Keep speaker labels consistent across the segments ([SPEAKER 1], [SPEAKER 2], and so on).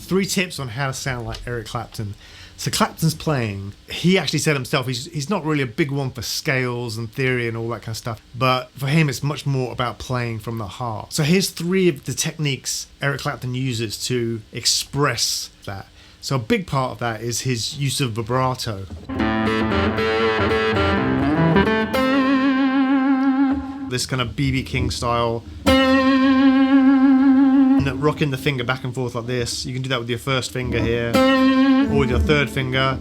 [SPEAKER 1] 3 tips on how to sound like Eric Clapton. So Clapton's playing, he actually said himself, he's not really a big one for scales and theory and all that kind of stuff, but for him it's much more about playing from the heart. So here's 3 of the techniques Eric Clapton uses to express that. So a big part of that is his use of vibrato. This kind of B.B. King style. And rocking the finger back and forth like this. You can do that with your first finger here, or with your third finger.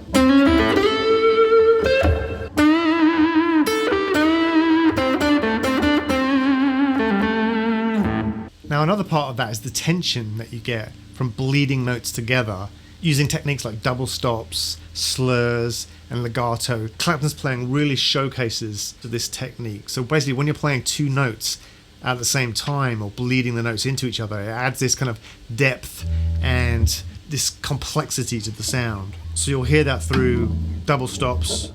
[SPEAKER 1] Now another part of that is the tension that you get from bleeding notes together, using techniques like double stops, slurs, and legato. Clapton's playing really showcases to this technique. So basically when you're playing 2 notes at the same time or bleeding the notes into each other, it adds this kind of depth and this complexity to the sound. So you'll hear that through double stops,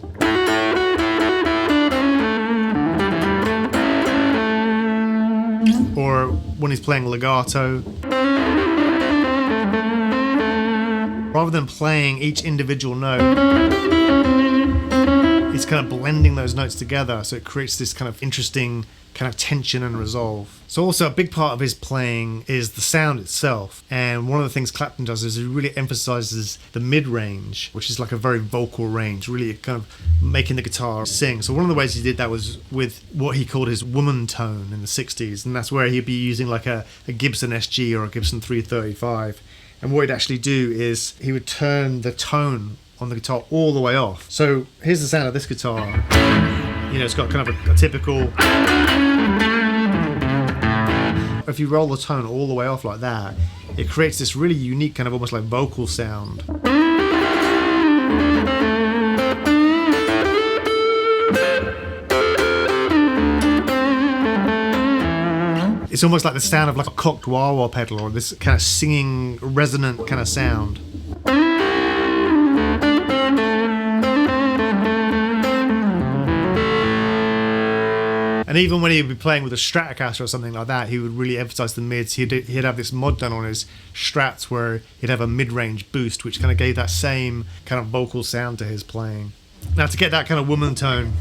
[SPEAKER 1] or when he's playing legato. Rather than playing each individual note, it's kind of blending those notes together, so it creates this kind of interesting kind of tension and resolve. So also a big part of his playing is the sound itself, and one of the things Clapton does is he really emphasizes the mid-range, which is like a very vocal range, really kind of making the guitar sing. So one of the ways he did that was with what he called his woman tone in the 60s, and that's where he'd be using like a Gibson SG or a Gibson 335. And what he'd actually do is he would turn the tone on the guitar all the way off. So here's the sound of this guitar. You know, it's got kind of a typical... If you roll the tone all the way off like that, it creates this really unique kind of almost like vocal sound. It's almost like the sound of like a cocked wah-wah pedal, or this kind of singing, resonant kind of sound. And even when he'd be playing with a Stratocaster or something like that, he would really emphasize the mids. He'd have this mod done on his Strats where he'd have a mid-range boost, which kind of gave that same kind of vocal sound to his playing. Now to get that kind of woman tone,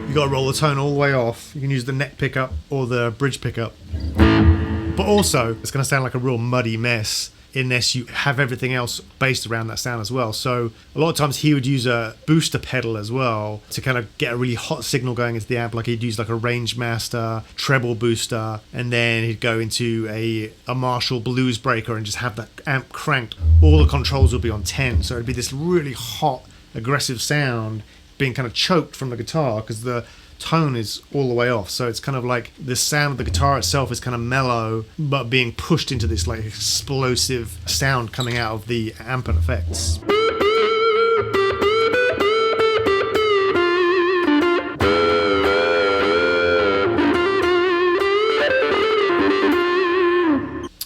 [SPEAKER 1] you got to roll the tone all the way off. You can use the neck pickup or the bridge pickup. But also, it's going to sound like a real muddy mess unless you have everything else based around that sound as well. So a lot of times he would use a booster pedal as well to kind of get a really hot signal going into the amp. Like he'd use like a range master, treble booster, and then he'd go into a Marshall blues breaker and just have that amp cranked. All the controls would be on 10. So it'd be this really hot, aggressive sound being kind of choked from the guitar because the tone is all the way off. So it's kind of like the sound of the guitar itself is kind of mellow but being pushed into this like explosive sound coming out of the amp and effects.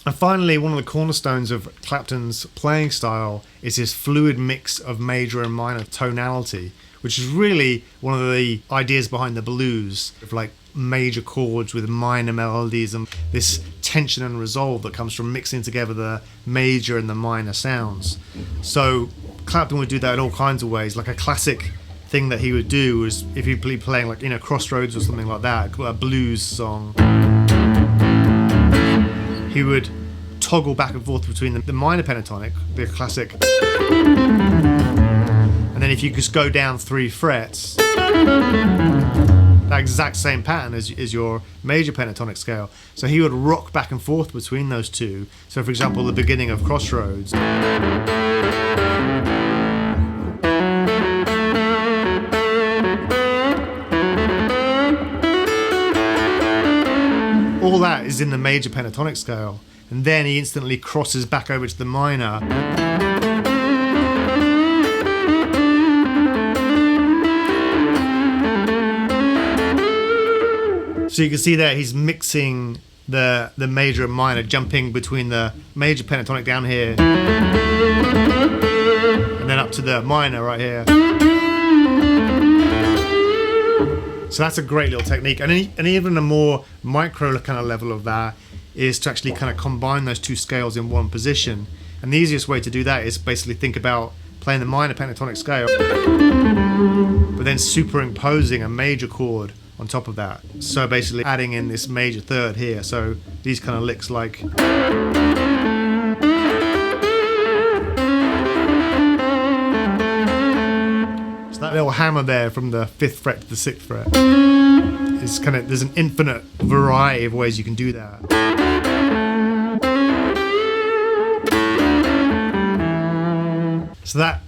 [SPEAKER 1] And finally, one of the cornerstones of Clapton's playing style is his fluid mix of major and minor tonality, which is really one of the ideas behind the blues, of like major chords with minor melodies and this tension and resolve that comes from mixing together the major and the minor sounds. So Clapton would do that in all kinds of ways. Like a classic thing that he would do was if he'd be playing like, you know, Crossroads or something like that, a blues song, he would toggle back and forth between the minor pentatonic, the classic, and then if you just go down 3 frets, that exact same pattern as your major pentatonic scale. So he would rock back and forth between those two. So for example, the beginning of Crossroads, all that is in the major pentatonic scale, and then he instantly crosses back over to the minor. So you can see there he's mixing the major and minor, jumping between the major pentatonic down here and then up to the minor right here. So that's a great little technique. And even a more micro kind of level of that is to actually kind of combine those two scales in one position. And the easiest way to do that is basically think about playing the minor pentatonic scale, but then superimposing a major chord on top of that. So basically adding in this major third here. So these kind of licks like. So that little hammer there from the 5th fret to the 6th fret is kind of, there's an infinite variety of ways you can do that. So that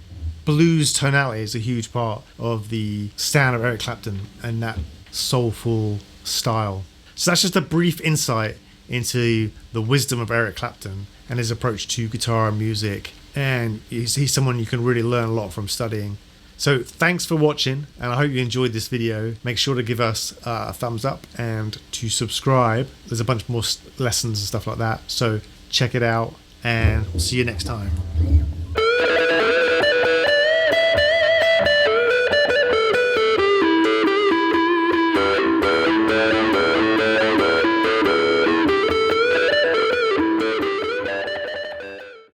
[SPEAKER 1] blues tonality is a huge part of the sound of Eric Clapton and that soulful style. So that's just a brief insight into the wisdom of Eric Clapton and his approach to guitar and music. And he's someone you can really learn a lot from studying. So thanks for watching, and I hope you enjoyed this video. Make sure to give us a thumbs up and to subscribe. There's a bunch more lessons and stuff like that. So check it out, and we'll see you next time.